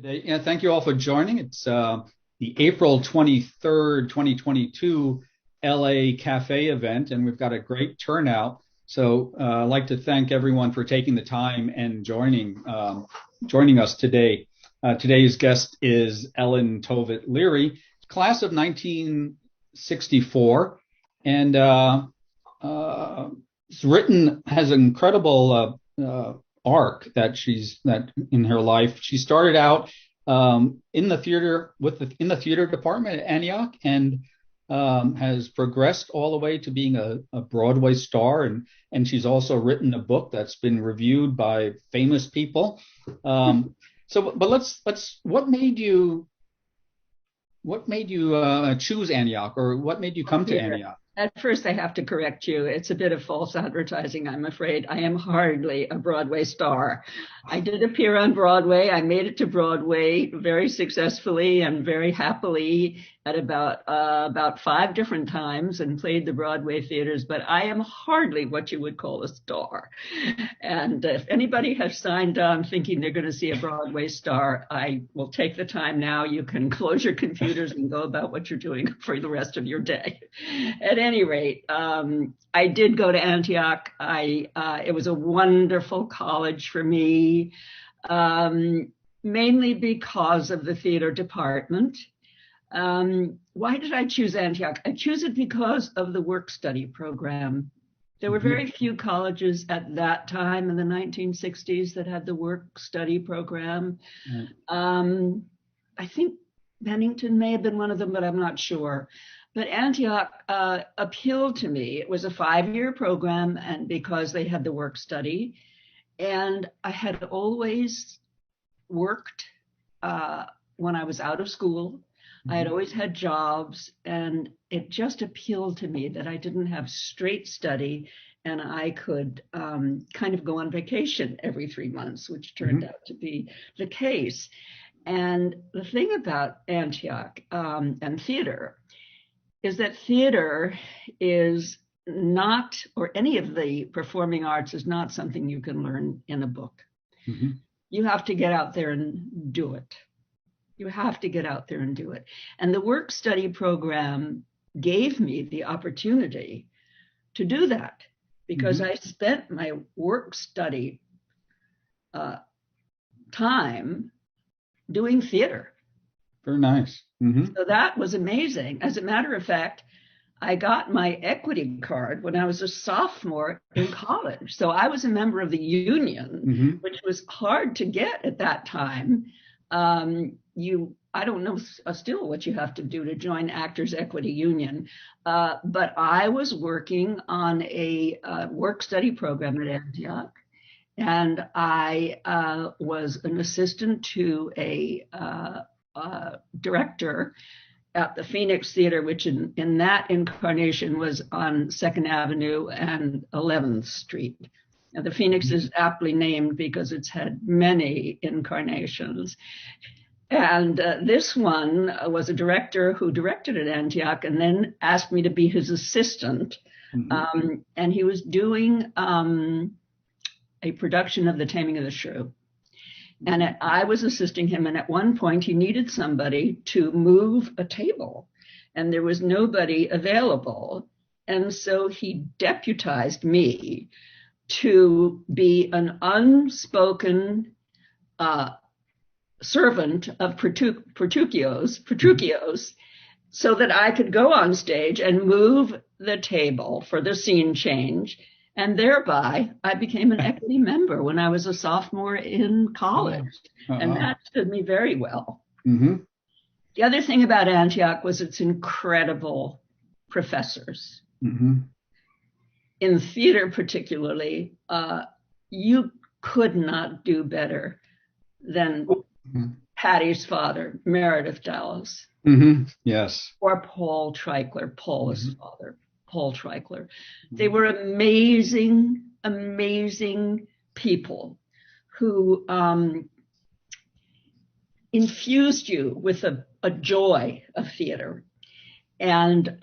Yeah, thank you all for joining. It's the April 23rd, 2022 LA Café event, and we've got a great turnout. So I'd like to thank everyone for taking the time and joining us today. Today's guest is Ellen Tovit Leary, class of 1964, and has an incredible arc that in her life. She started out in the theater in the theater department at Antioch, and has progressed all the way to being a Broadway star, and she's also written a book that's been reviewed by famous people. But let's what made you choose Antioch, or what made you come to Antioch? At first, I have to correct you. It's a bit of false advertising, I'm afraid. I am hardly a Broadway star. I did appear on Broadway. I made it to Broadway very successfully and very happily at about 5 different times, and played the Broadway theaters, but I am hardly what you would call a star. And if anybody has signed on thinking they're going to see a Broadway star, I will take the time now. You can close your computers and go about what you're doing for the rest of your day. At any rate, I did go to Antioch. It was a wonderful college for me, mainly because of the theater department. Why did I choose Antioch? I choose it because of the work-study program. There were very few colleges at that time in the 1960s that had the work-study program. I think Bennington may have been one of them, but I'm not sure. But Antioch appealed to me. It was a 5-year program, and because they had the work study, and I had always worked when I was out of school. I had always had jobs, and it just appealed to me that I didn't have straight study, and I could kind of go on vacation every 3 months, which turned out to be the case. And the thing about Antioch and theater is that theater is not, or any of the performing arts is not something you can learn in a book. You have to get out there and do it. You have to get out there and do it. And the work study program gave me the opportunity to do that, because I spent my work study time doing theater. Very nice. So that was amazing. As a matter of fact, I got my equity card when I was a sophomore in college. So I was a member of the union, which was hard to get at that time. I don't know still what you have to do to join Actors Equity Union, but I was working on a work study program at Antioch, and I was an assistant to a director at the Phoenix Theater, which in that incarnation was on 2nd Avenue and 11th Street. Now, the Phoenix is aptly named because it's had many incarnations. And this one was a director who directed at Antioch and then asked me to be his assistant. And he was doing a production of The Taming of the Shrew. And I was assisting him. And at one point, he needed somebody to move a table, and there was nobody available. And so he deputized me to be an unspoken servant of Petruchio's, so that I could go on stage and move the table for the scene change. And thereby, I became an equity member when I was a sophomore in college. And that stood me very well. The other thing about Antioch was its incredible professors. In theater particularly, you could not do better than Patty's father, Meredith Dallas. Yes. Or Paul Treichler. Paul is his father. Paul Treichler. They were amazing, amazing people who infused you with a joy of theater. And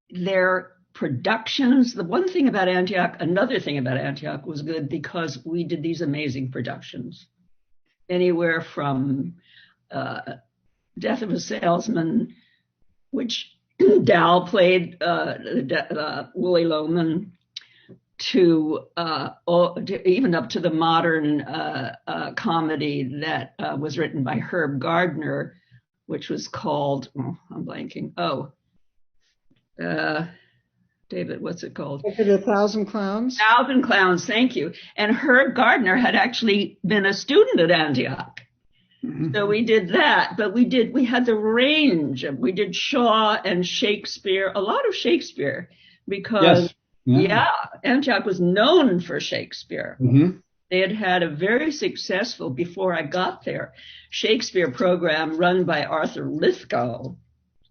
their productions, another thing about Antioch was good because we did these amazing productions. anywhere from Death of a Salesman, which Dal played Willie Loman, to even up to the modern comedy that was written by Herb Gardner, which was called, I'm blanking. David, what's it called? Is it 1,000 Clowns? 1,000 Clowns, thank you. And Herb Gardner had actually been a student at Antioch. Mm-hmm. So we did that, but we had the range. We did Shaw and Shakespeare, a lot of Shakespeare, because Antioch was known for Shakespeare. Mm-hmm. They had a very successful, before I got there, Shakespeare program run by Arthur Lithgow.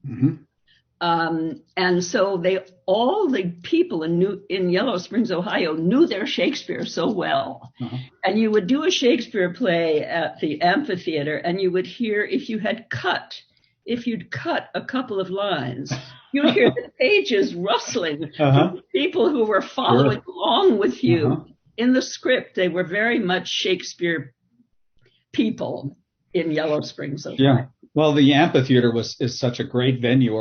Mm-hmm. And so all the people in Yellow Springs, Ohio, knew their Shakespeare so well. Uh-huh. And you would do a Shakespeare play at the amphitheater, and you would hear, if you'd cut a couple of lines, you'd hear the pages rustling from people who were following along with you. Uh-huh. In the script, they were very much Shakespeare people in Yellow Springs, Ohio. Yeah. Well, the amphitheater was such a great venue.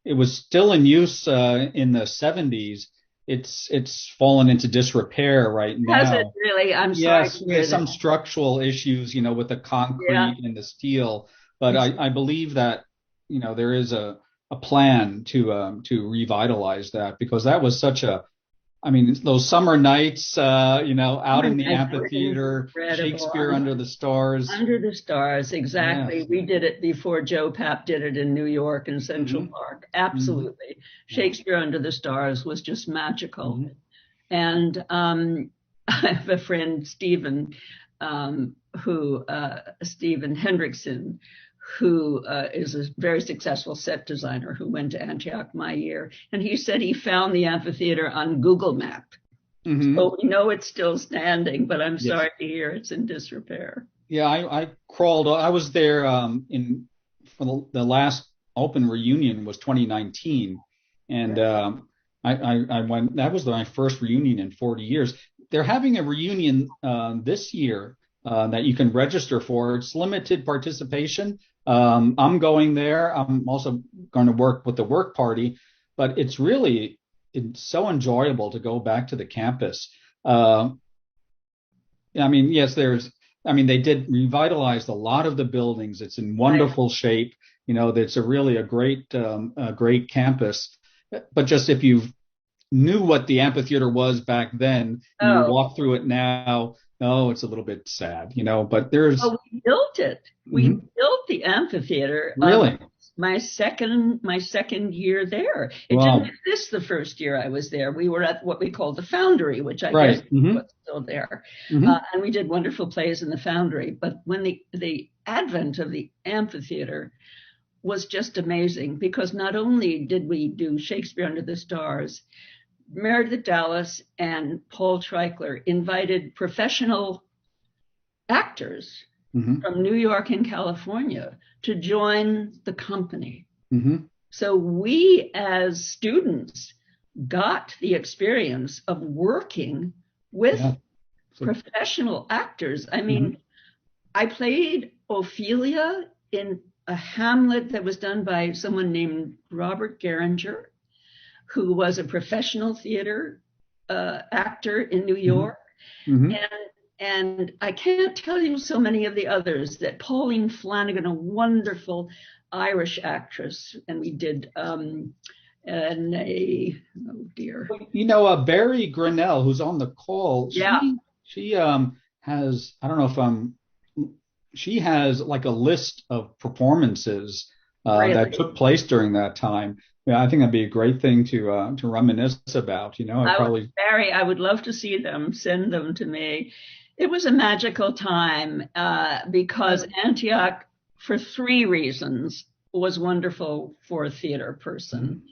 It was still in use in the 70s. It's fallen into disrepair right now. Has it really? I'm sorry. Yes, there's some structural issues, with the concrete and the steel. But I believe that, there is a plan to revitalize that, because that was such those summer nights, out in the amphitheater, Shakespeare under the stars. Under the stars, exactly. Yes. We did it before Joe Papp did it in New York in Central Park. Absolutely. Mm-hmm. Shakespeare under the stars was just magical. Mm-hmm. And I have a friend, Stephen Hendrickson, who is a very successful set designer who went to Antioch my year. And he said he found the amphitheater on Google Map. Mm-hmm. So we know it's still standing, but I'm sorry to hear it's in disrepair. Yeah, I crawled. I was there for the last open reunion was 2019. And I went, that was my first reunion in 40 years. They're having a reunion this year that you can register for. It's limited participation. I'm going there. I'm also going to work with the work party, but it's so enjoyable to go back to the campus. They did revitalize a lot of the buildings. It's in wonderful shape. It's a great campus. But just if you knew what the amphitheater was back then, and you walk through it now, it's a little bit sad, but there's. Oh, we built it. We built the amphitheater. Really? My second year there. It didn't exist the first year I was there. We were at what we call the Foundry, which I guess was still there. Mm-hmm. And we did wonderful plays in the Foundry. But when the advent of the amphitheater was just amazing, because not only did we do Shakespeare Under the Stars, Meredith Dallas and Paul Treichler invited professional actors from New York and California to join the company. Mm-hmm. So we as students got the experience of working with professional actors. I played Ophelia in a Hamlet that was done by someone named Robert Geringer, who was a professional theater actor in New York. Mm-hmm. And I can't tell you so many of the others, that Pauline Flanagan, a wonderful Irish actress, and we did Barry Grinnell, who's on the call. She has, I don't know if she has like a list of performances that took place during that time. Yeah, I think that'd be a great thing to reminisce about. Barry, I would love to see them. Send them to me. It was a magical time because Antioch, for 3 reasons, was wonderful for a theater person.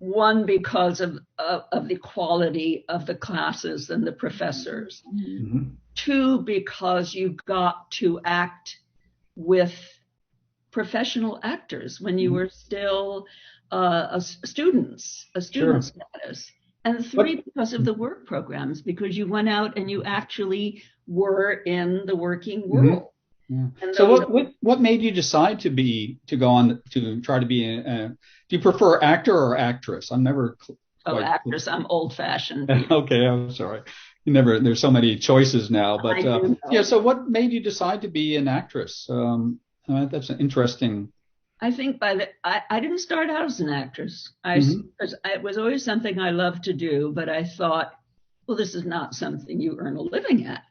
Mm-hmm. One, because of the quality of the classes and the professors. Mm-hmm. 2, because you got to act with professional actors when you were still a student status. And What? three, because of the work programs, because you went out and you actually were in the working Mhm. world. Yeah. And So those, what made you decide to go on to try to be do you prefer actor or actress? I'm never oh, quite actress, I'm old fashioned. okay. I'm sorry. You never. There's so many choices now, but I do yeah. know. So what made you decide to be an actress? That's an interesting. I think I didn't start out as an actress. Mhm. Because it was always something I loved to do, but I thought, well, this is not something you earn a living at.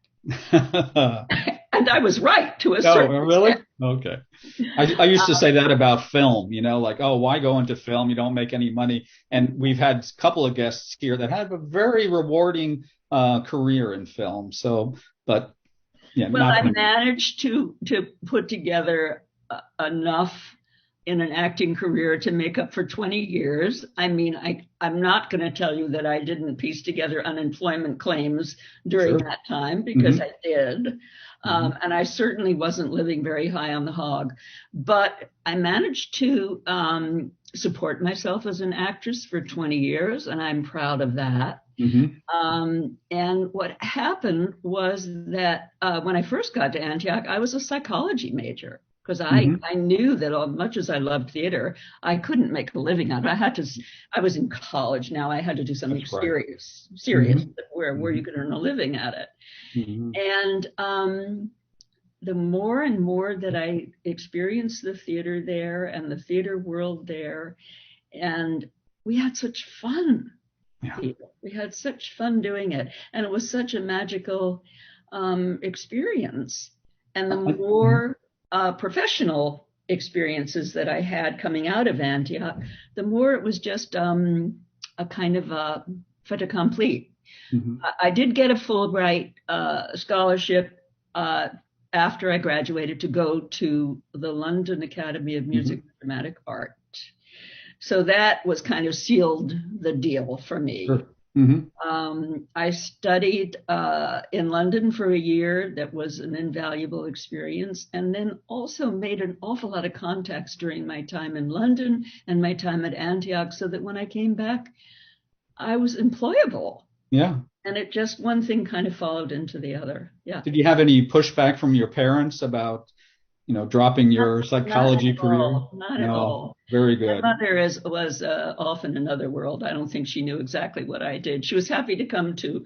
And I was right to a No, certain really? extent. Okay. I used to say that about film, like, oh, why go into film? You don't make any money. And we've had a couple of guests here that have a very rewarding career in film. So, but yeah, Well, not I me. managed to put together enough in an acting career to make up for 20 years. I mean, I'm not going to tell you that I didn't piece together unemployment claims during Sure. that time because Hmm. I did. Hmm. And I certainly wasn't living very high on the hog. But I managed to support myself as an actress for 20 years, and I'm proud of that. Hmm. And what happened was that when I first got to Antioch, I was a psychology major because Hmm. I knew that as much as I loved theater, I couldn't make a living out of it. I was in college now. I had to do something That's right. serious, Hmm. where you Hmm. could earn a living at it. Hmm. And the more and more that I experienced the theater there and the theater world there, and we had such fun. Yeah. We had such fun doing it, and it was such a magical experience. And the Mhm. more professional experiences that I had coming out of Antioch, the more it was just a kind of a fait accompli. Mhm. I did get a Fulbright scholarship after I graduated to go to the London Academy of Music Mhm. and Dramatic Art. So that was kind of sealed the deal for me. Sure. Mhm. I studied in London for a year. That was an invaluable experience. And then also made an awful lot of contacts during my time in London and my time at Antioch so that when I came back, I was employable. Yeah. And it just one thing kind of followed into the other. Yeah. Did you have any pushback from your parents about, dropping Not, your not at psychology career? all. Not at No. all. Very My good. mother was off in another world. I don't think she knew exactly what I did. She was happy to come to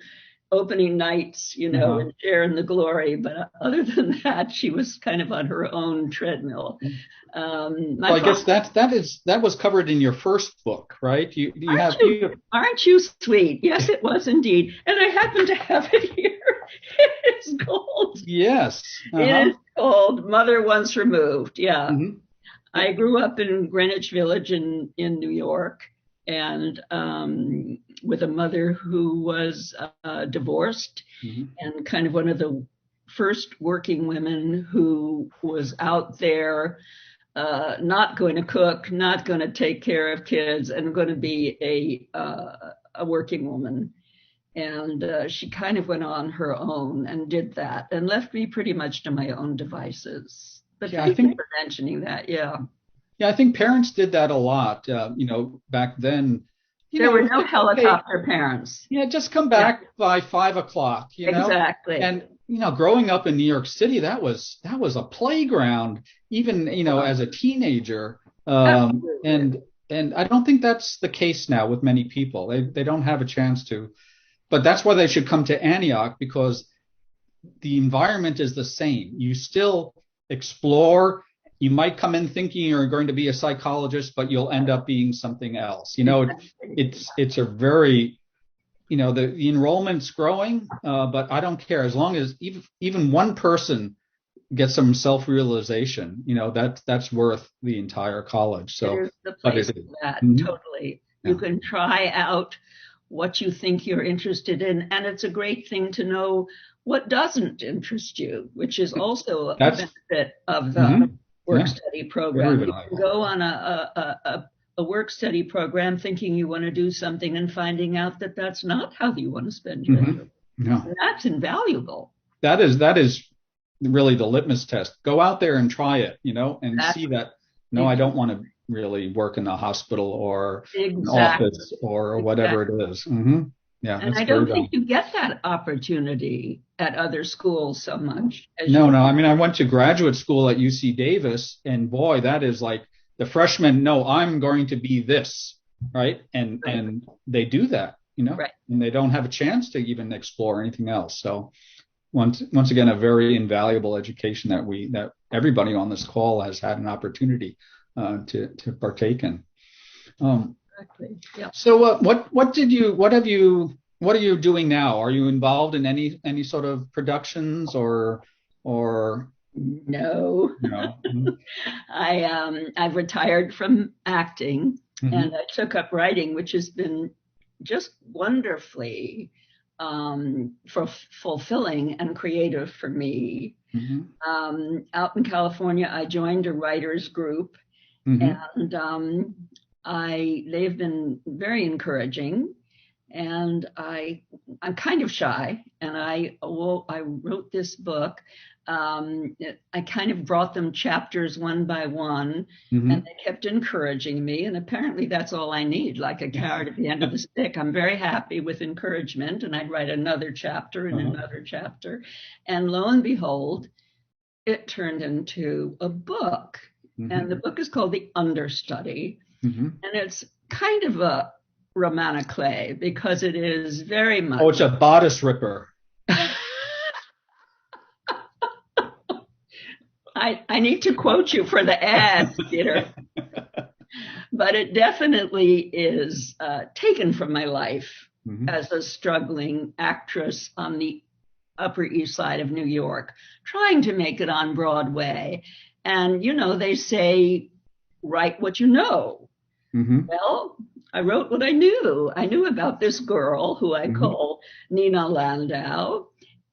opening nights, Uh-huh. and share in the glory. But other than that, she was kind of on her own treadmill. My Well, I guess father, that was covered in your first book, right? You aren't have you? you. Aren't you sweet? Yes, it was indeed. And I happen to have it here. It is gold. Yes. It Uh-huh. is gold. Mother once removed. Yeah. Hmm. I grew up in Greenwich Village in New York, and with a mother who was divorced Hmm. and kind of one of the first working women who was out there, not going to cook, not going to take care of kids, and going to be a working woman. And she kind of went on her own and did that and left me pretty much to my own devices. But Yeah, I thank you think for mentioning that. Yeah. yeah, I think parents did that a lot. Back then, There were no it's okay. helicopter parents. Yeah, just come Yeah, back by 5 o'clock, exactly. And growing up in New York City, that was a playground, even as a teenager. Absolutely. And I don't think that's the case now with many people. They don't have a chance to. But that's why they should come to Antioch because the environment is the same. You still explore. You might come in thinking you're going to be a psychologist, but you'll end up being something else. Exactly. It's a very the enrollment's growing, but I don't care as long as even one person gets some self-realization. That's worth the entire college. It So, is the but place it for is. that. Mhm. Totally. You Yeah, can try out what you think you're interested in, and it's a great thing to know what doesn't interest you, which is also a that's benefit of the mhm. work Yeah, study very program. You can valuable. go on a work study program thinking you want to do something and finding out that that's not how you want to spend your life. Hmm. Yeah, And that's invaluable. that is really the litmus test. Go out there and try it, and That's see that. no, I don't want to really work in a hospital or an Exactly. office or whatever Exactly. it is. Yeah, And that's I very don't valid. think you get that opportunity at other schools so much as you No, do. no. I mean, I went to graduate school at UC Davis, and boy, that is like the freshmen. No, I'm going to be this, right? Right. And they do that, Right. and they don't have a chance to even explore anything else. So once again, a very invaluable education that everybody on this call has had an opportunity to partake in. Um, Exactly. Yeah. so what are you doing now? Are you involved in any sort of productions or No. no? I've retired from acting and Hmm. I took up writing, which has been just wonderfully fulfilling and creative for me. Hmm. Out in California, I joined a writers group, Hmm. and I they've been very encouraging. And I'm kind of shy, and I wrote this book. I kind of brought them chapters one by one, and Hmm. they kept encouraging me. And apparently, that's all I need, like a carrot at the end of the stick. I'm very happy with encouragement, and I'd write another chapter and Uh-huh. another chapter, and lo and behold, it turned into a book. And the Hmm. book is called The Understudy. Hmm. And it's kind of a roman à clef because it is very Oh, much. it's a bodice ripper. I need to quote you for the ad, Peter, but it definitely is taken from my life Hmm. as a struggling actress on the Upper East Side of New York, trying to make it on Broadway. And, they say, write what you know. Hmm. Well, I wrote what I knew. I knew about this girl who I Hmm. call Nina Landau,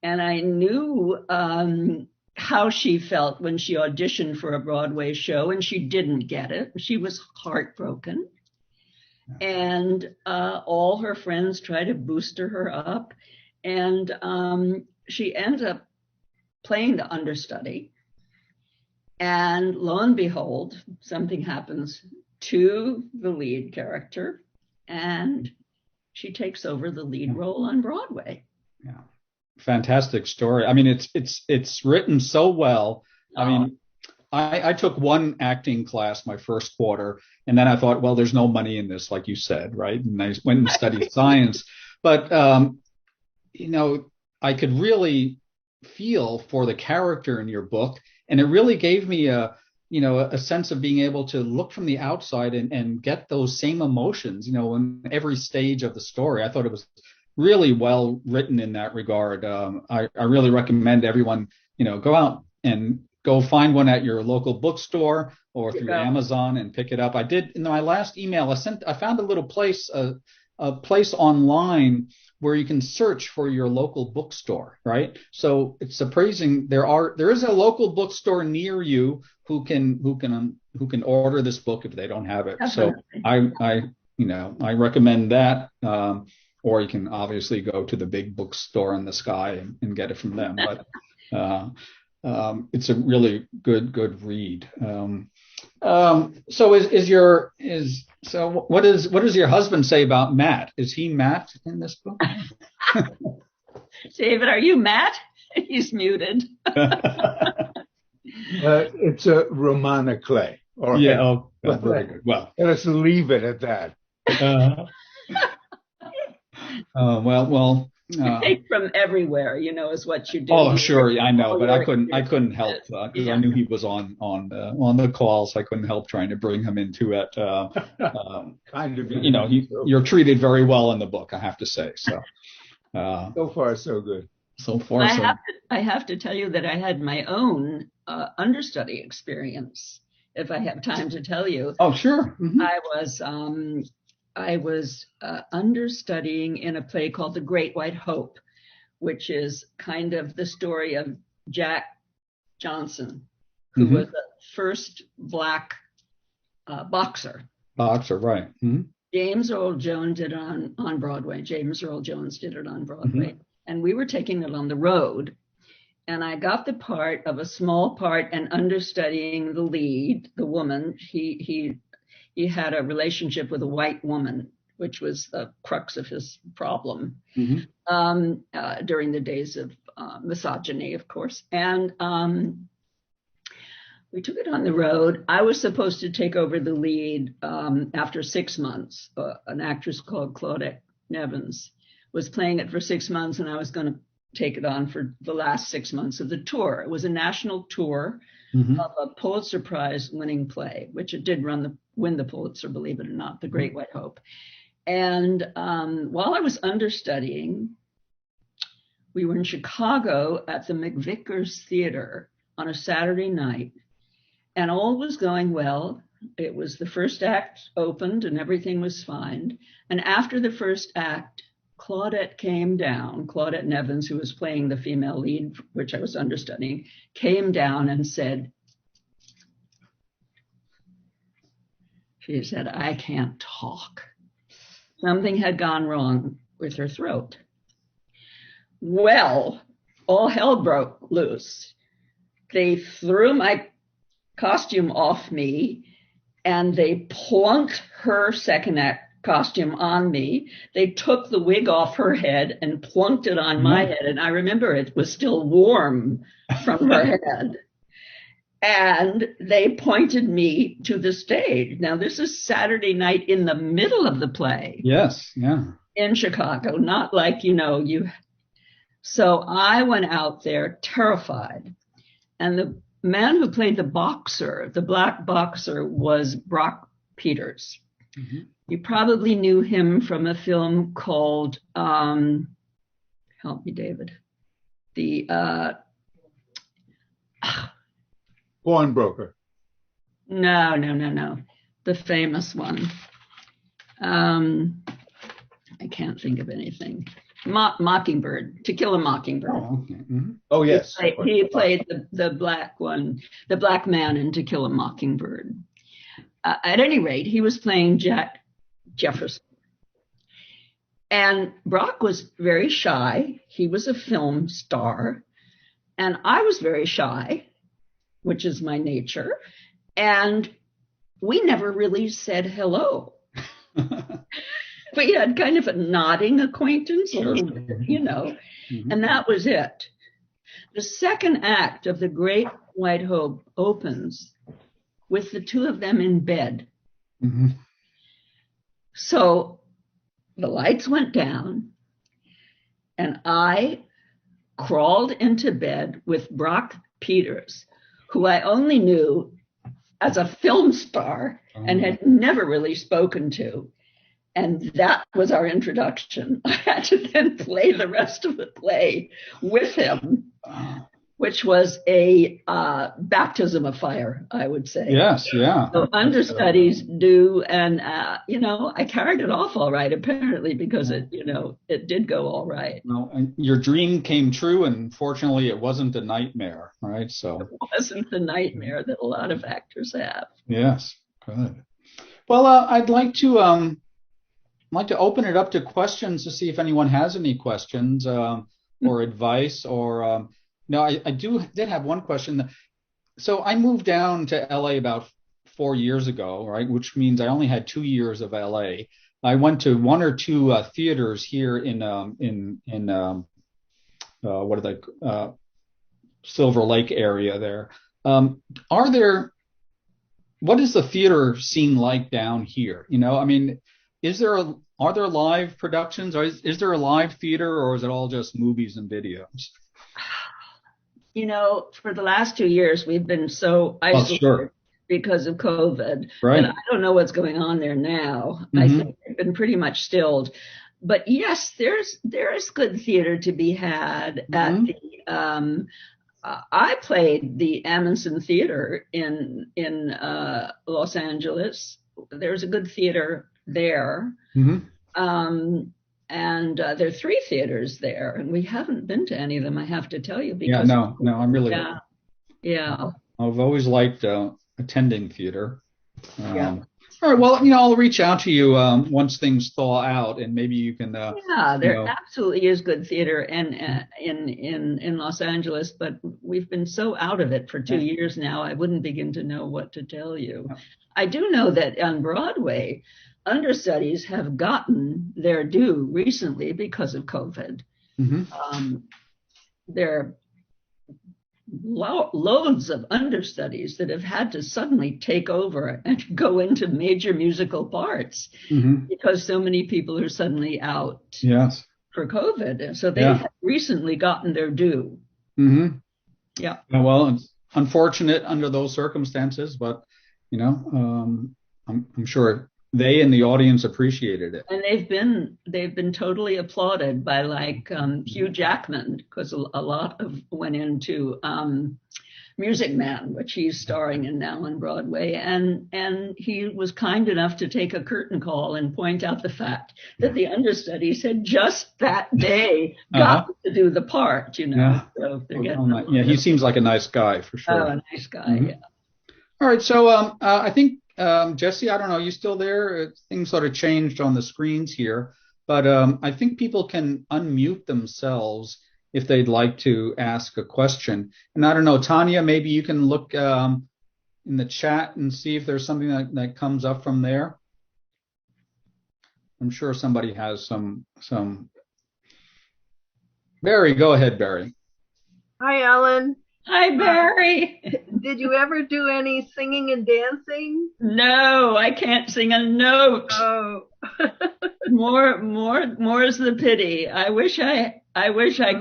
and I knew how she felt when she auditioned for a Broadway show and she didn't get it. She was heartbroken, and all her friends tried to booster her up, and she ends up playing the understudy. And lo and behold, something happens to the lead character, and she takes over the lead Yeah. role on Broadway. Yeah. Fantastic story. I mean, it's written so well. I Oh, mean, I took one acting class my first quarter, and then I thought, well, there's no money in this, like you said, right? And I went and studied science. But you know, I could really feel for the character in your book, and it really gave me a sense of being able to look from the outside and get those same emotions, in every stage of the story. I thought it was really well written in that regard. I really recommend everyone, go out and go find one at your local bookstore or you through go. Amazon and pick it up. I did in my last email. I found a little place, a place online where you can search for your local bookstore, right? So it's surprising there is a local bookstore near you who can order this book if they don't have it. So Definitely. I recommend that. Or you can obviously go to the big bookstore in the sky and get it from them. But uh, it's a really good read. So what does your husband say about Matt? Is he Matt in this book? David, are you Matt? He's muted. It's a roman clay. All Yeah. right. Oh, very good. Well, Let's leave it at that. uh, well. You take from everywhere, is what you do. Oh, You sure, I know, all but your I couldn't help experiences. because I Yeah. knew he was on the call, so I couldn't help trying to bring him into it. Kind of you. You're treated very well in the book, I have to say. So, uh, So far, so good. so Well, far, so. I have to tell you that I had my own understudy experience. If I have time to tell you, Oh, sure. Hmm. I was understudying in a play called The Great White Hope, which is kind of the story of Jack Johnson, who was Hmm. the first black boxer. Boxer, right. Hmm. James Earl Jones did it on Broadway. James Earl Jones did it on Broadway. Hmm. And we were taking it on the road. and I got the part of a small part and understudying the lead, the woman. He had a relationship with a white woman, which was the crux of his problem during the days of misogyny, of course. And we took it on the road. I was supposed to take over the lead after 6 months. An actress called Claudette Nevins was playing it for 6 months, and I was going to take it on for the last 6 months of the tour. It was a national tour of a Pulitzer Prize winning play, which it did win the Pulitzer, believe it or not, The Great White Hope. And while I was understudying, we were in Chicago at the McVickers Theater on a Saturday night, and all was going well. It was the first act opened and everything was fine. And after the first act, Claudette came down, Claudette Nevins, who was playing the female lead, which I was understudying, came down and said, she said, "I can't talk." Something had gone wrong with her throat. Well, all hell broke loose. They threw my costume off me and they plunked her second act costume on me. They took the wig off her head and plunked it on my head. And I remember it was still warm from her head. And they pointed me to the stage. Now, this is Saturday night in the middle of the play. Yes, yeah. In Chicago, not like, So I went out there terrified. And the man who played the boxer, the black boxer, was Brock Peters. You probably knew him from a film called, help me, David, the Pawnbroker. No. The famous one. I can't think of anything. Mockingbird, To Kill a Mockingbird. Oh, okay. Oh, yes. He played the black one, the black man in To Kill a Mockingbird. At any rate, he was playing Jack Jefferson. And Brock was very shy. He was a film star. And I was very shy, which is my nature. And we never really said hello. We had kind of a nodding acquaintance, and that was it. The second act of The Great White Hope opens with the two of them in bed. So the lights went down and I crawled into bed with Brock Peters, who I only knew as a film star and had never really spoken to. And that was our introduction. I had to then play the rest of the play with him, which was a baptism of fire, I would say. Yes, yeah. So understudies do, and I carried it off all right, apparently, because it did go all right. Well, and your dream came true, and fortunately, it wasn't a nightmare, right? So it wasn't the nightmare that a lot of actors have. Yes, good. Well, I'd like to open it up to questions to see if anyone has any questions or advice or. No, I did have one question. So I moved down to LA about 4 years ago, right? Which means I only had 2 years of LA. I went to one or two theaters here in Silver Lake area there. What is the theater scene like down here? Are there live productions? Or is there a live theater, or is it all just movies and videos? For the last 2 years, we've been so isolated because of COVID. Right. And I don't know what's going on there now. I think they've been pretty much stilled. But yes, there is good theater to be had at the. I played the Amundsen Theater in Los Angeles. There's a good theater there. And there are 3 theaters there, and we haven't been to any of them, I have to tell you. Because no, I'm really. Yeah. I've always liked attending theater. Yeah. All right. Well, I'll reach out to you once things thaw out, and maybe you can, Yeah, you there know, absolutely is good theater and in Los Angeles, but we've been so out of it for 2 years now. I wouldn't begin to know what to tell you. I do know that on Broadway, understudies have gotten their due recently because of COVID. mhm. Um, there loads of understudies that have had to suddenly take over and go into major musical parts Mhm. because so many people are suddenly out Yes. for COVID. And so they Yeah. have recently gotten their due. Hmm. Yeah. Yeah, well, it's unfortunate under those circumstances, but I'm sure they and the audience appreciated it. And they've been totally applauded by like Hugh Jackman because a lot of went into Music Man, which he's starring in now on Broadway, and he was kind enough to take a curtain call and point out the fact that the understudies had just that day got Uh-huh. to do the part, Yeah. So they're Oh, getting a yeah, lot he of, seems like a nice guy for oh, sure. a nice guy, Mhm. yeah. All right, so I think Jesse, I don't know, you still there? Things sort of changed on the screens here, but I think people can unmute themselves if they'd like to ask a question. And I don't know, Tanya, maybe you can look in the chat and see if there's something that comes up from there. I'm sure somebody has some. Barry, go ahead, Barry. Hi, Ellen. Hi, Barry. Did you ever do any singing and dancing? No, I can't sing a note. Oh. More is the pity. I wish I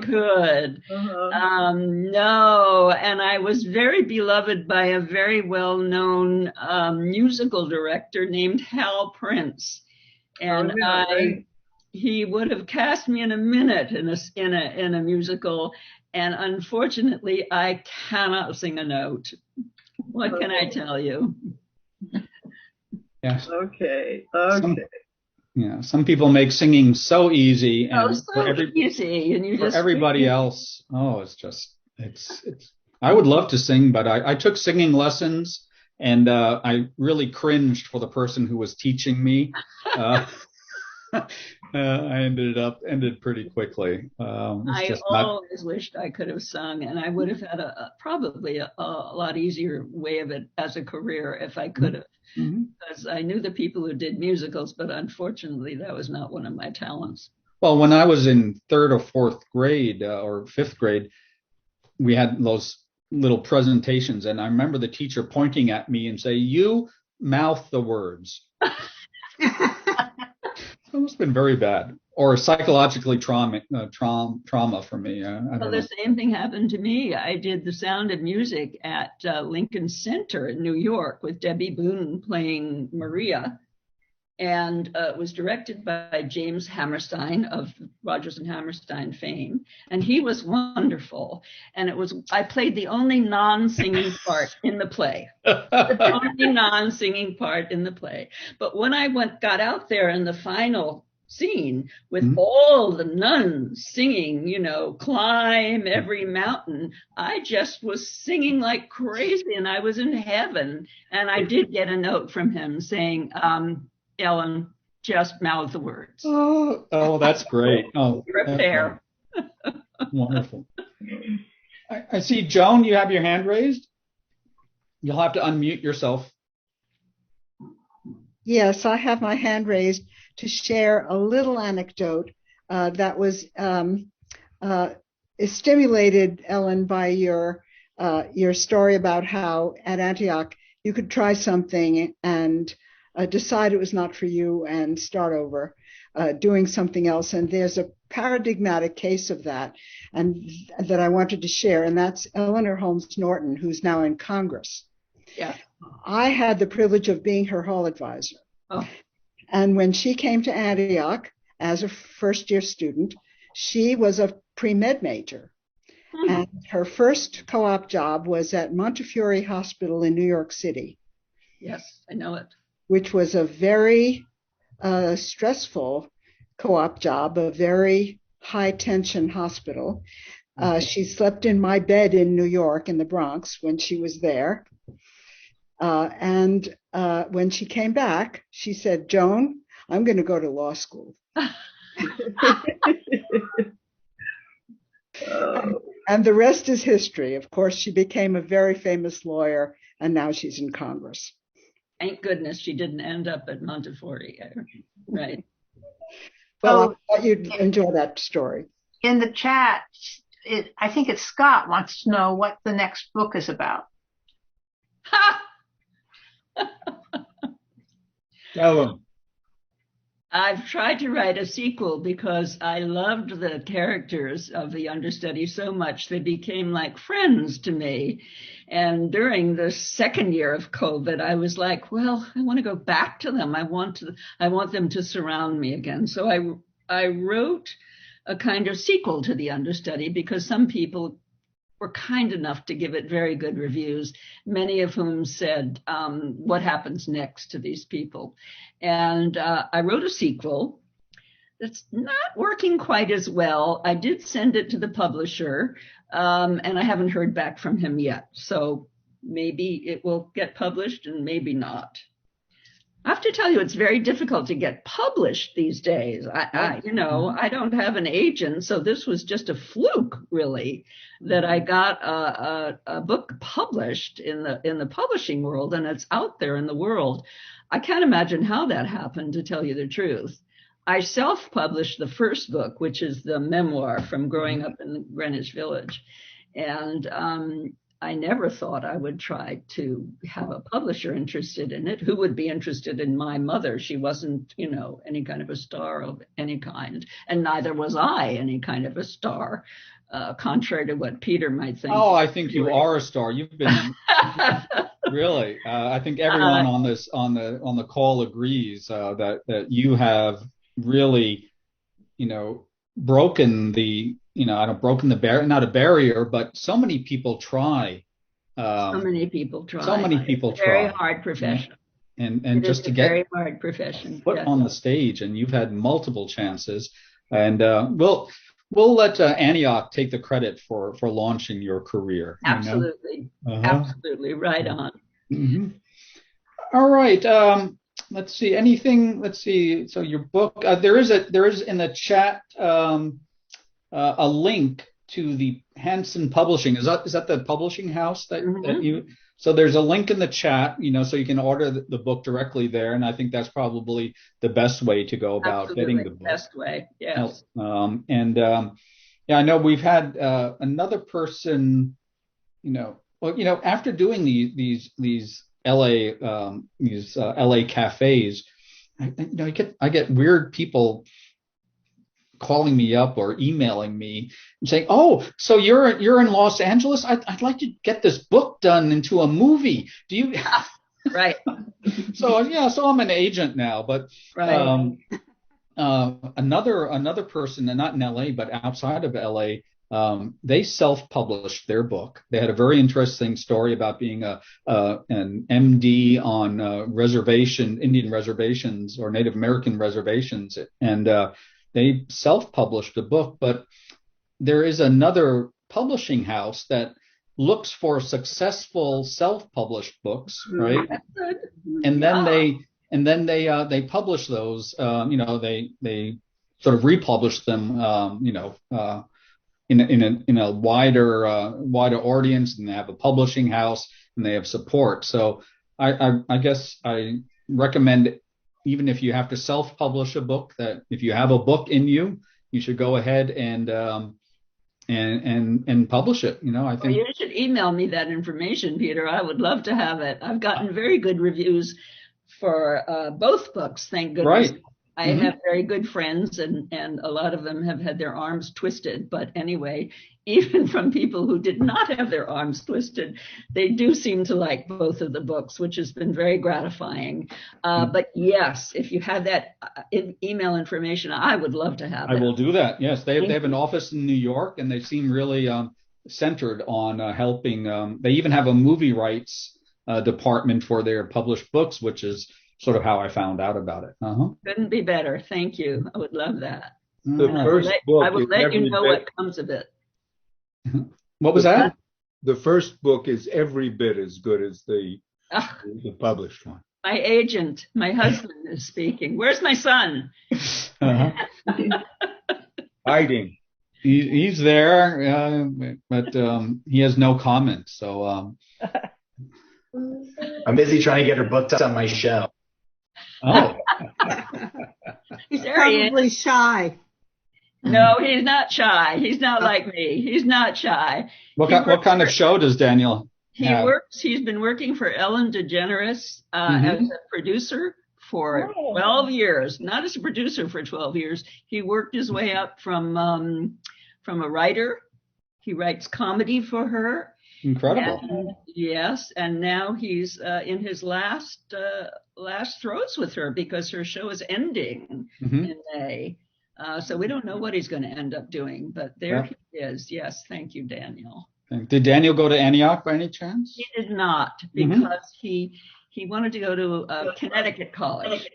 could. No, and I was very beloved by a very well-known musical director named Hal Prince, and he would have cast me in a minute in a musical, and unfortunately, I cannot sing a note. What can I tell you? Yes. Okay. Some people make singing so easy, and easy, and you for everybody else, it's. I would love to sing, but I took singing lessons, and I really cringed for the person who was teaching me. I ended pretty quickly. I always wished I could have sung, and I would have had probably a lot easier way of it as a career if I could have, because I knew the people who did musicals, but unfortunately, that was not one of my talents. Well, when I was in third or fourth grade or fifth grade, we had those little presentations, and I remember the teacher pointing at me and say, "You mouth the words." It must have been very bad, or psychologically trauma for me. I don't know. The same thing happened to me. I did The Sound of Music at Lincoln Center in New York with Debbie Boone playing Maria, and it was directed by James Hammerstein of Rodgers and Hammerstein fame, and he was wonderful. And I played the only non-singing part in the play. The only non-singing part in the play. But when I got out there in the final scene with all the nuns singing, climb every mountain, I just was singing like crazy, and I was in heaven. And I did get a note from him saying, Ellen, just mouth the words. Oh, that's great. Oh, prepare. Wonderful. I see, Joan, you have your hand raised. You'll have to unmute yourself. Yes, I have my hand raised to share a little anecdote that was stimulated, Ellen, by your story about how at Antioch you could try something and decide it was not for you and start over doing something else. And there's a paradigmatic case of that, and that I wanted to share, and that's Eleanor Holmes Norton, who's now in Congress. Yeah. I had the privilege of being her hall advisor. Oh. And when she came to Antioch as a first-year student, she was a pre-med major. And her first co-op job was at Montefiore Hospital in New York City. Yes, I know it. Which was a very stressful co-op job, a very high-tension hospital. She slept in my bed in New York, in the Bronx, when she was there. And when she came back, she said, "Joan, I'm going to go to law school." And the rest is history. Of course, she became a very famous lawyer, and now she's in Congress. Thank goodness she didn't end up at Montefiore. Right. Well, I thought you'd enjoy that story. In the chat, I think it's Scott wants to know what the next book is about. Tell him. I've tried to write a sequel because I loved the characters of the Understudy so much. They became like friends to me. And during the second year of COVID, I was like, well, I want to go back to them. I want them to surround me again. So I wrote a kind of sequel to the Understudy because some people were kind enough to give it very good reviews, many of whom said, what happens next to these people? And I wrote a sequel that's not working quite as well. I did send it to the publisher, and I haven't heard back from him yet. So maybe it will get published and maybe not. I have to tell you, it's very difficult to get published these days. I don't have an agent, so this was just a fluke, really, that I got a book published in the publishing world, and it's out there in the world. I can't imagine how that happened, to tell you the truth. I self-published the first book, which is the memoir from growing up in Greenwich Village, and I never thought I would try to have a publisher interested in it. Who would be interested in my mother? She wasn't, any kind of a star of any kind. And neither was I any kind of a star, contrary to what Peter might think. Oh, I think you are a star. You've been really. I think everyone on the call agrees that you have really, broken the broken the barrier, not a barrier, but so many people try. So many people try. It's a very hard profession. And just to get very hard profession. Put on the stage, and you've had multiple chances. And we'll let Antioch take the credit for launching your career. Absolutely. Absolutely. Right on. Mm-hmm. All right. Let's see. Anything? Let's see. So your book, there is in the chat a link to the Hanson Publishing. Is that the publishing house that you? So there's a link in the chat, so you can order the book directly there, and I think that's probably the best way to go about getting the book. Best way, yes. I know we've had another person, after doing these LA cafes, I get weird people calling me up or emailing me and saying, "Oh, so you're in Los Angeles? I'd like to get this book done into a movie. Do you?" Right. So I'm an agent now, but right. Another person, and not in LA but outside of LA, they self-published their book. They had a very interesting story about being an MD on Indian reservations or Native American reservations, and they self-published a book. But there is another publishing house that looks for successful self-published books, right? And then they publish those. They sort of republish them. In a wider audience, and they have a publishing house and they have support. So I guess I recommend, even if you have to self-publish a book, that if you have a book in you, you should go ahead and publish it. I think you should email me that information, Peter. I would love to have it. I've gotten very good reviews for both books, thank goodness. Right. I have very good friends, and a lot of them have had their arms twisted. But anyway, even from people who did not have their arms twisted, they do seem to like both of the books, which has been very gratifying. But yes, if you have that email information, I would love to have it. I will do that. Yes, they have an office in New York, and they seem really centered on helping. They even have a movie rights department for their published books, which is sort of how I found out about it. Couldn't be better. Thank you. I would love that. I will let you know what comes of it. What was that? The first book is every bit as good as the Ah, The published one. my agent, my husband is speaking. Where's my son? Uh-huh. Hiding. He's there, but he has no comment. So I'm busy trying to get her booked on my show. oh, There he is. Probably shy. No, he's not shy. He's not like me. He's not shy. what He what kind of show does Daniel have? He's been working for Ellen DeGeneres as a producer for 12 years. Not as a producer for 12 years. He worked his way up from a writer. He writes comedy for her. Incredible. And, yes, and now he's in his last throes with her because her show is ending in May. So we don't know what he's going to end up doing, but there he is. Yes, thank you, Daniel. Did Daniel go to Antioch by any chance? He did not, because he wanted to go to Connecticut College,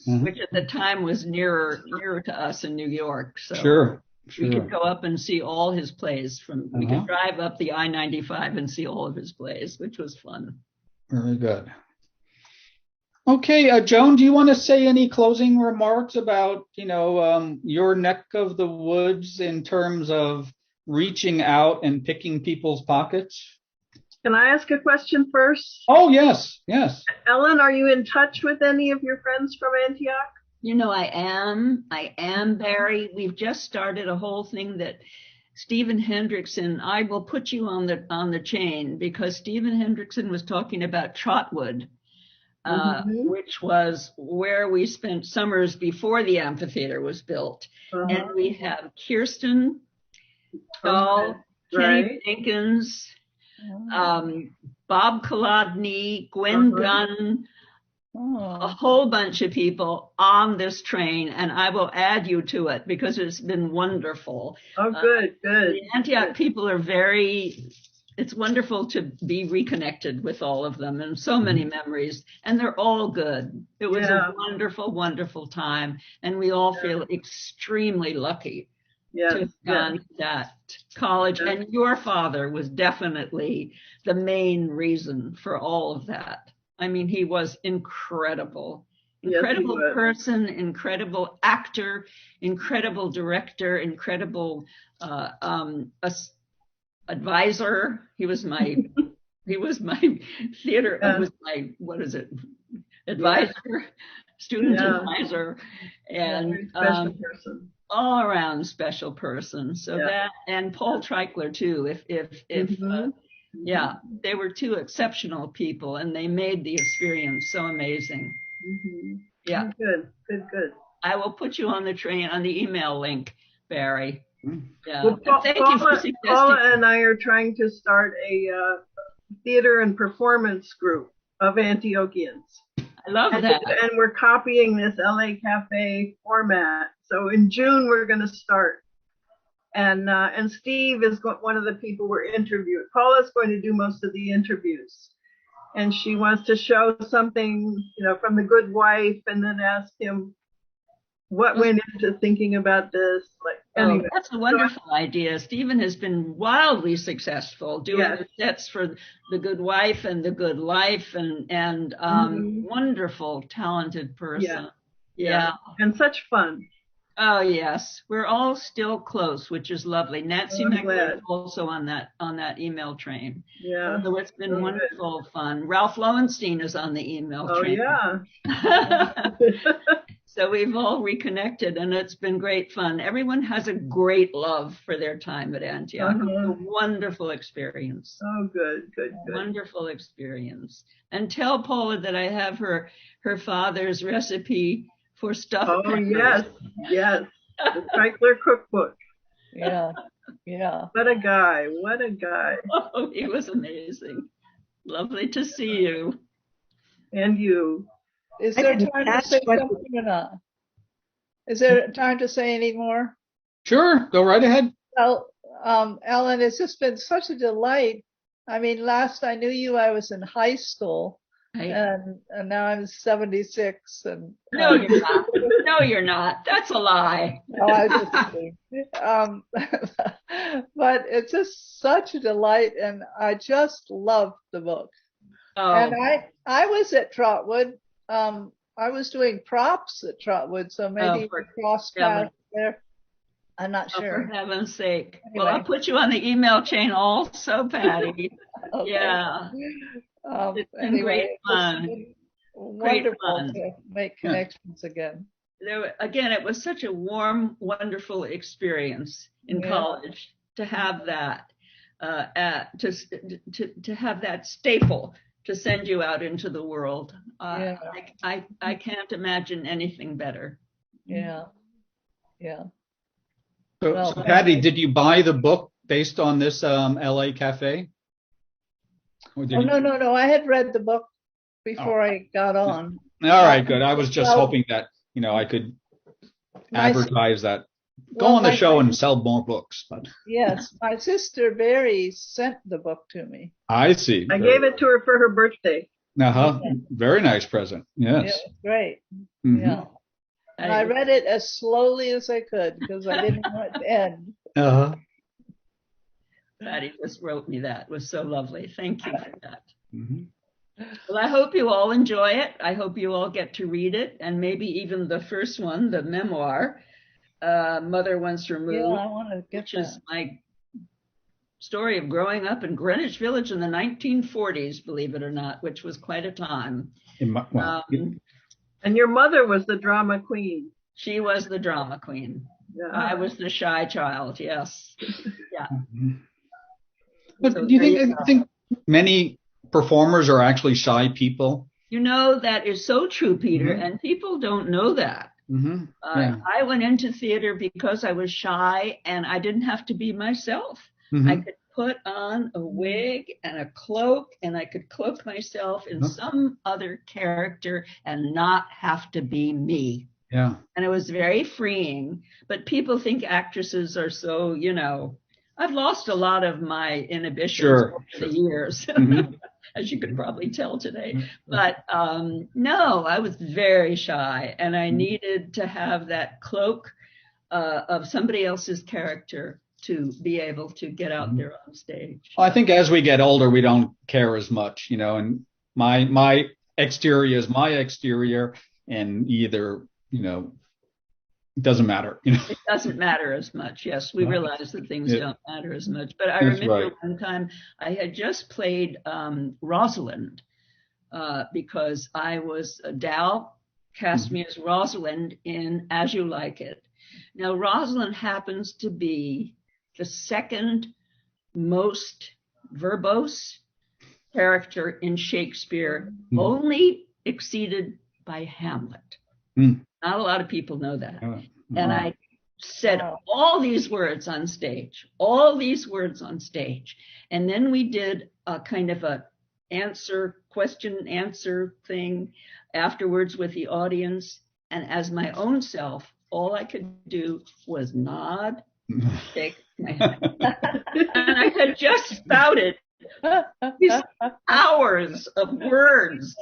which at the time was nearer to us in New York. So Sure. we could go up and see all his plays. We could drive up the I-95 and see all of his plays, which was fun. Very good. Okay, Joan, do you want to say any closing remarks about, your neck of the woods in terms of reaching out and picking people's pockets? Can I ask a question first? Oh, yes. Ellen, are you in touch with any of your friends from Antioch? I am, Barry. We've just started a whole thing that Stephen Hendrickson, I will put you on the chain, because Stephen Hendrickson was talking about Trotwood, which was where we spent summers before the amphitheater was built. And we have Kirsten, Kenny Jenkins, Bob Kolodny, Gwen Gunn, a whole bunch of people on this train, and I will add you to it because it's been wonderful. Oh, good. The Antioch people are it's wonderful to be reconnected with all of them, and so many memories, and they're all good. It was a wonderful, wonderful time, and we all feel extremely lucky to have gone to that college. And your father was definitely the main reason for all of that. I mean, he was incredible person, incredible actor, incredible director, incredible advisor. He was my theater. It was my advisor, student advisor, and special person. All around special person. So that, and Paul Treichler too. They were two exceptional people, and they made the experience so amazing. Yeah. Good. I will put you on the train, on the email link, Barry. Yeah. Well, Thank you for suggesting. Paula and I are trying to start a theater and performance group of Antiochians. I love that. And we're copying this LA Café format. So in June, we're going to start. And Steve is one of the people we're interviewing. Paula's going to do most of the interviews. And she wants to show something, from The Good Wife, and then ask him what went into thinking about this. Anyway. That's a wonderful idea. Stephen has been wildly successful doing the sets for The Good Wife and The Good Life, and wonderful, talented person. Yeah. And such fun. Oh yes, we're all still close, which is lovely. Nancy McLeod is also on that email train. Yeah. So it's been wonderful fun. Ralph Lowenstein is on the email train. Oh yeah. So we've all reconnected, and it's been great fun. Everyone has a great love for their time at Antioch. A wonderful experience. Oh, good. Wonderful experience. And tell Paula that I have her father's recipe for stuffed peppers. Yes. The Treichler cookbook. Yeah. What a guy. Oh, he was amazing. Lovely to see you. And you. Is there time to say something or not? Is there time to say any more? Sure, go right ahead. Well, Ellen, it's just been such a delight. I mean, last I knew you, I was in high school. And now I'm 76. And no, you're not. No, you're not. That's a lie. No, I was just kidding. But it's just such a delight, and I just love the book. And I was at Trotwood. I was doing props at Trotwood, so maybe we crossed paths there. I'm not sure. For heaven's sake. Anyway. Well, I'll put you on the email chain also, Patty. Okay. Yeah. It's been Anyway, great fun. Wonderful to make connections again. Again, it was such a warm, wonderful experience in college to have that, to have that staple to send you out into the world. I can't imagine anything better. Yeah. So Patty, did you buy the book based on this LA Café? No. I had read the book before I got on. All right, good. I was just hoping that, I could advertise that. Go on the show and sell more books. But yes, my sister Barry sent the book to me. I see. I gave it to her for her birthday. Very nice present. Yes. Yeah, it was great. Mm-hmm. Yeah. And I read it as slowly as I could because I didn't want it to end. Patty just wrote me that. It was so lovely. Thank you for that. Mm-hmm. Well, I hope you all enjoy it. I hope you all get to read it, and maybe even the first one, the memoir, Mother Once Removed, I want to get which is my story of growing up in Greenwich Village in the 1940s, believe it or not, which was quite a time. And your mother was the drama queen. She was the drama queen. Yeah. I was the shy child, yes. Yeah. Mm-hmm. But do you think many performers are actually shy people? That is so true, Peter, and people don't know that. Mm-hmm. I went into theater because I was shy and I didn't have to be myself. Mm-hmm. I could put on a wig and a cloak and I could cloak myself in some other character and not have to be me. Yeah. And it was very freeing, but people think actresses are so, I've lost a lot of my inhibitions over the years, as you could probably tell today. But no, I was very shy and I needed to have that cloak of somebody else's character to be able to get out there on stage. Well, I think as we get older, we don't care as much, and my exterior is my exterior, and either, it doesn't matter. It doesn't matter as much. Yes, we realize that things don't matter as much. But I remember one time I had just played Rosalind because Dal cast me as Rosalind in As You Like It. Now, Rosalind happens to be the second most verbose character in Shakespeare, only exceeded by Hamlet. Not a lot of people know that. And I said all these words on stage. And then we did a kind of a question answer thing afterwards with the audience. And as my own self, all I could do was nod, shake my head. And I had just spouted these hours of words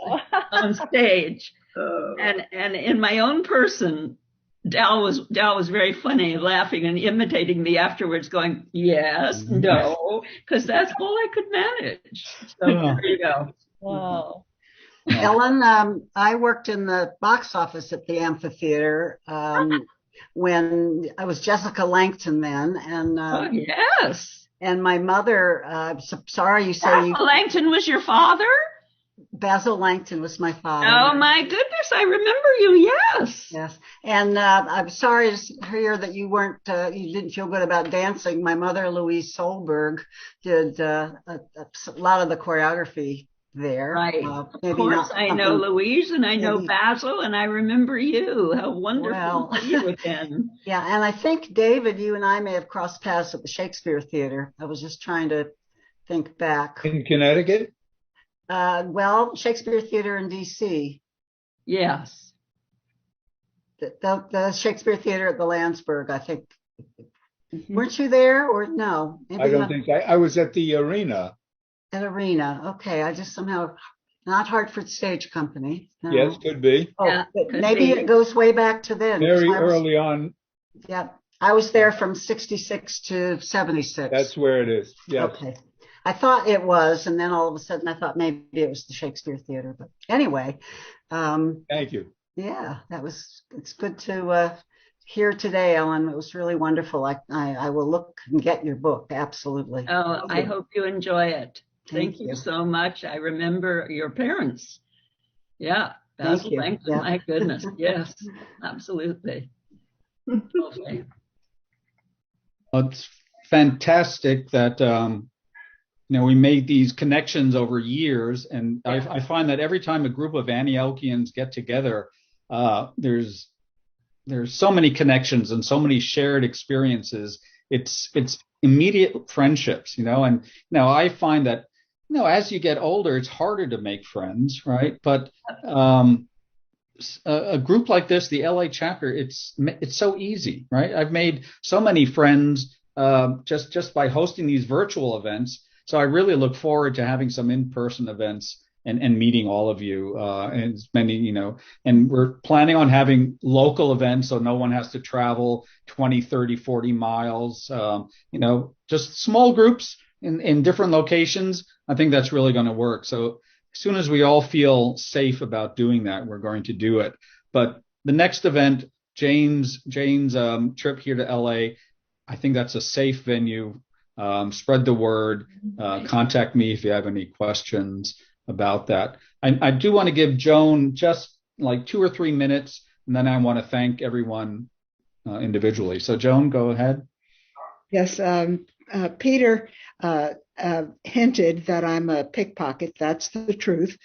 on stage. And in my own person, Dal was very funny, laughing and imitating me afterwards, going, yes, no, because that's all I could manage. So there you go. Wow. Ellen, I worked in the box office at the amphitheater when I was Jessica Langton then. And yes. And my mother, sorry you say Langton was your father? Basil Langton was my father. Oh my goodness, I remember you. Yes. Yes. And I'm sorry to hear that you you didn't feel good about dancing. My mother, Louise Solberg, did a lot of the choreography there. Right. Of course, I know Louise and I know Basil and I remember you. How wonderful you have been. Yeah, and I think, David, you and I may have crossed paths at the Shakespeare Theater. I was just trying to think back. In Connecticut? Shakespeare Theater in D.C. Yes. The Shakespeare Theater at the Landsberg, I think. Mm-hmm. Weren't you there or no? Maybe I don't think I was at the Arena. At Arena. Okay. I just somehow, not Hartford Stage Company. No. Yes, could be. Oh, maybe it goes way back to then. Very early on. Yeah. I was there from 66 to 76. That's where it is. Yes. Okay. I thought it was, and then all of a sudden I thought maybe it was the Shakespeare Theater. But anyway, Thank you. yeah, it's good to hear today, Ellen. It was really wonderful. I will look and get your book. Absolutely. Oh, I hope you enjoy it. Thank you you. so much. I remember your parents. Yeah, Thank you. Langton, Yeah. my goodness. Yes, absolutely. Okay. It's fantastic that we made these connections over years, and I find that every time a group of Antiochians get together, there's so many connections and so many shared experiences. It's immediate friendships, and now I find that as you get older, it's harder to make friends, right? But a group like this, the LA chapter, it's so easy, right? I've made so many friends just by hosting these virtual events. So I really look forward to having some in-person events and meeting all of you, and as many, and we're planning on having local events so no one has to travel 20, 30, 40 miles, just small groups in different locations. I think that's really going to work. So as soon as we all feel safe about doing that, we're going to do it. But the next event, Jane's trip here to LA, I think that's a safe venue. Spread the word. Contact me if you have any questions about that. I do want to give Joan just like 2 or 3 minutes, and then I want to thank everyone individually. So Joan, go ahead. Yes, Peter hinted that I'm a pickpocket. That's the truth.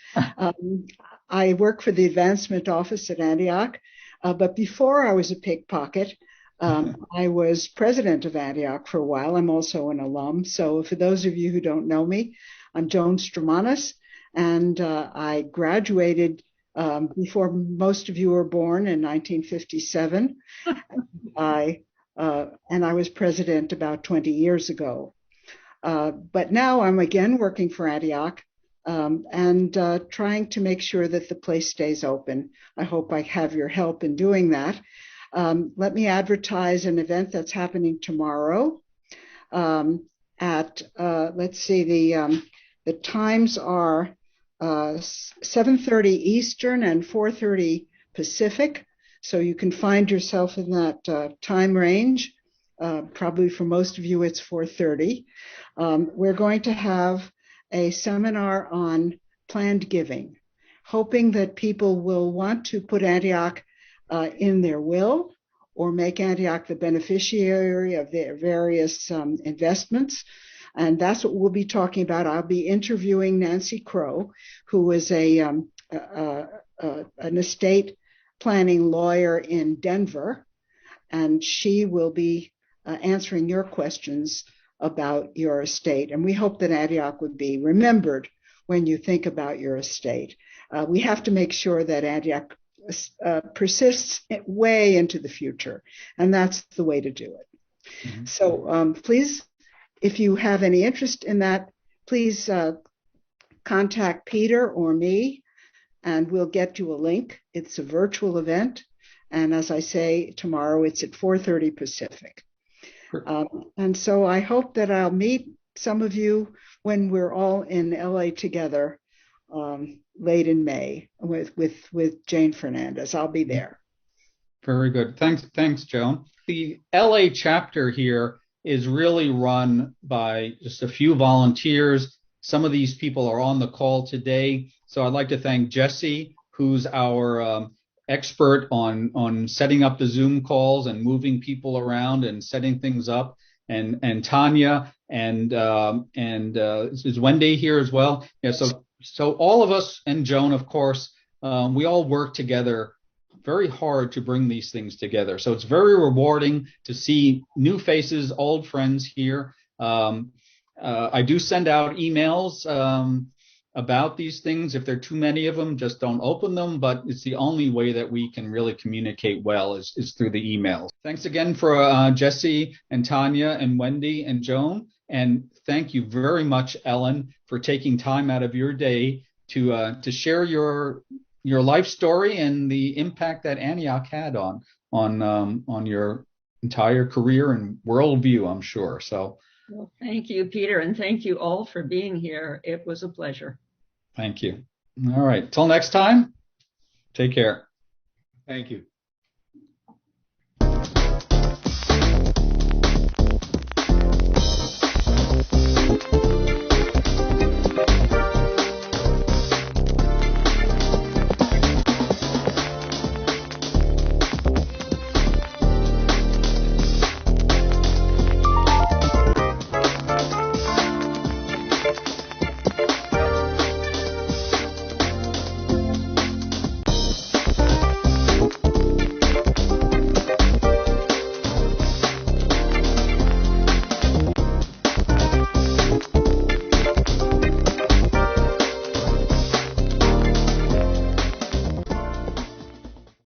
I work for the advancement office at Antioch, but before I was a pickpocket, I was president of Antioch for a while. I'm also an alum. So for those of you who don't know me, I'm Joan Stramanis, and I graduated before most of you were born in 1957. And I was president about 20 years ago. But now I'm again working for Antioch and trying to make sure that the place stays open. I hope I have your help in doing that. Let me advertise an event that's happening tomorrow at, let's see, the times are 7:30 Eastern and 4:30 Pacific. So you can find yourself in that time range. Probably for most of you, it's 4:30. We're going to have a seminar on planned giving, hoping that people will want to put Antioch in their will or make Antioch the beneficiary of their various investments. And that's what we'll be talking about. I'll be interviewing Nancy Crow, who is an estate planning lawyer in Denver, and she will be answering your questions about your estate. And we hope that Antioch would be remembered when you think about your estate. We have to make sure that Antioch persists way into the future, and that's the way to do it. Mm-hmm. So please, if you have any interest in that, please contact Peter or me, and we'll get you a link. It's a virtual event, and as I say, tomorrow it's at 4:30 Pacific. And so I hope that I'll meet some of you when we're all in LA together late in May with Jane Fernandez. I'll be there. Very good. Thanks, Joan. The LA chapter here is really run by just a few volunteers. Some of these people are on the call today. So I'd like to thank Jesse, who's our expert on setting up the Zoom calls and moving people around and setting things up, and Tanya and is Wendy here as well? Yeah. So all of us, and Joan, of course, we all work together very hard to bring these things together. So it's very rewarding to see new faces, old friends here. I do send out emails about these things. If there are too many of them, just don't open them. But it's the only way that we can really communicate well is through the emails. Thanks again for Jesse and Tanya and Wendy and Joan. And thank you very much, Ellen, for taking time out of your day to share your life story and the impact that Antioch had on your entire career and worldview, I'm sure. So Well, thank you, Peter, and thank you all for being here. It was a pleasure. Thank you. All right. Till next time, take care. Thank you.